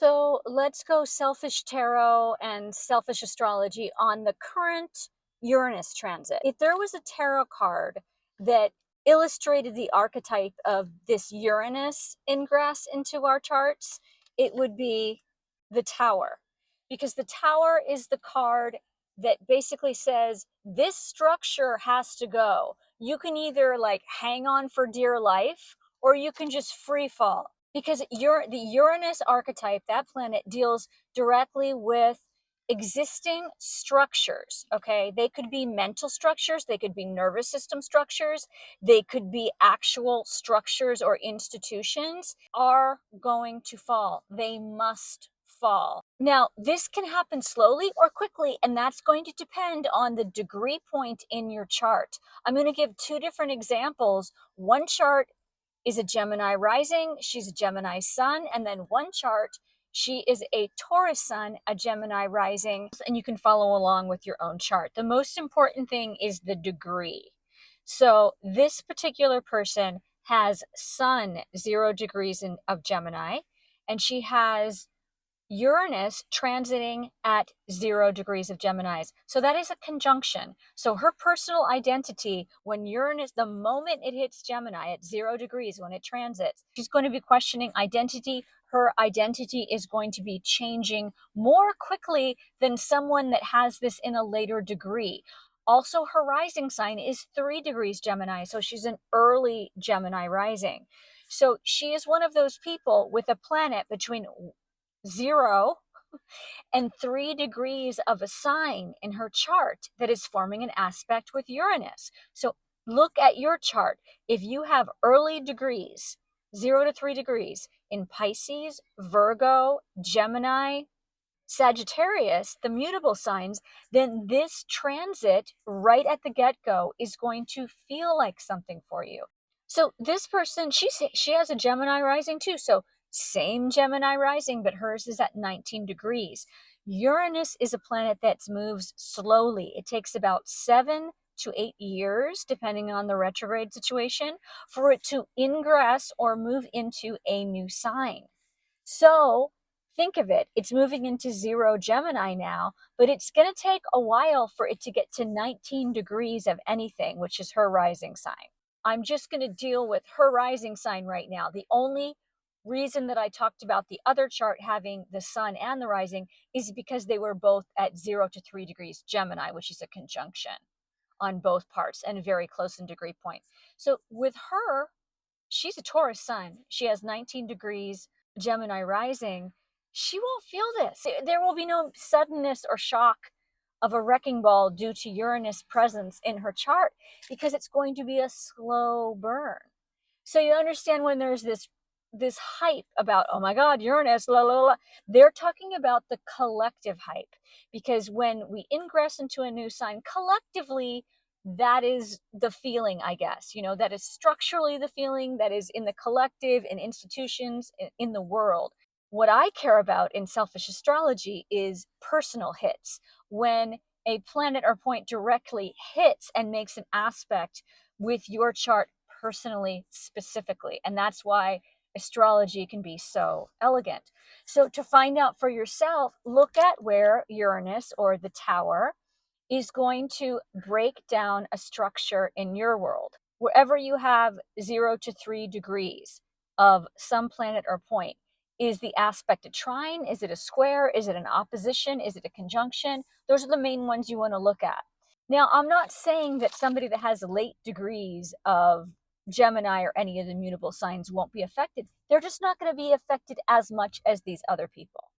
So let's go selfish tarot and selfish astrology on the current Uranus transit. If there was a tarot card that illustrated the archetype of this Uranus ingress into our charts, it would be the Tower. Because the Tower is the card that basically says this structure has to go. You can either like hang on for dear life or you can just free fall, because the Uranus archetype, that planet deals directly with existing structures. Okay, they could be mental structures, they could be nervous system structures, they could be actual structures or institutions are going to fall. They must fall. Now, this can happen slowly or quickly, and that's going to depend on the degree point in your chart. I'm going to give two different examples. One chart is a Gemini rising, she's a Gemini sun, and then one chart, she is a Taurus sun, a Gemini rising, and you can follow along with your own chart. The most important thing is the degree. So this particular person has sun 0 degrees of Gemini, and she has Uranus transiting at 0 degrees of Geminis. So that is a conjunction. So her personal identity, when Uranus, the moment it hits Gemini at 0 degrees, when it transits, she's going to be questioning identity. Her identity is going to be changing more quickly than someone that has this in a later degree. Also, her rising sign is 3 degrees Gemini. So she's an early Gemini rising. So she is one of those people with a planet between 0 and 3 degrees of a sign in her chart that is forming an aspect with Uranus. So look at your chart. If you have early degrees, 0 to 3 degrees in Pisces, Virgo, Gemini, Sagittarius, the mutable signs, then this transit right at the get-go is going to feel like something for you. So this person, she has a Gemini rising too. So same Gemini rising, but hers is at 19 degrees. Uranus is a planet that moves slowly. It takes about 7 to 8 years, depending on the retrograde situation, for it to ingress or move into a new sign. So think of it, it's moving into 0 Gemini now, but it's going to take a while for it to get to 19 degrees of anything, which is her rising sign. I'm just going to deal with her rising sign right now. The only reason that I talked about the other chart having the sun and the rising is because they were both at 0 to 3 degrees Gemini, which is a conjunction on both parts and very close in degree point. So with her, she's a Taurus sun. She has 19 degrees Gemini rising. She won't feel this. There will be no suddenness or shock of a wrecking ball due to Uranus presence in her chart, because it's going to be a slow burn. So you understand, when there's this hype about, oh my God, Uranus, la la la, they're talking about the collective hype, because when we ingress into a new sign collectively, that is the feeling, I guess, that is structurally the feeling that is in the collective, in institutions, in the world. What I care about in selfish astrology is personal hits. When a planet or point directly hits and makes an aspect with your chart personally, specifically. And that's why astrology can be so elegant. So to find out for yourself, look at where Uranus, or the Tower, is going to break down a structure in your world. Wherever you have 0 to 3 degrees of some planet or point, is the aspect a trine? Is it a square? Is it an opposition? Is it a conjunction? Those are the main ones you want to look at. Now, I'm not saying that somebody that has late degrees of Gemini or any of the mutable signs won't be affected. They're just not going to be affected as much as these other people.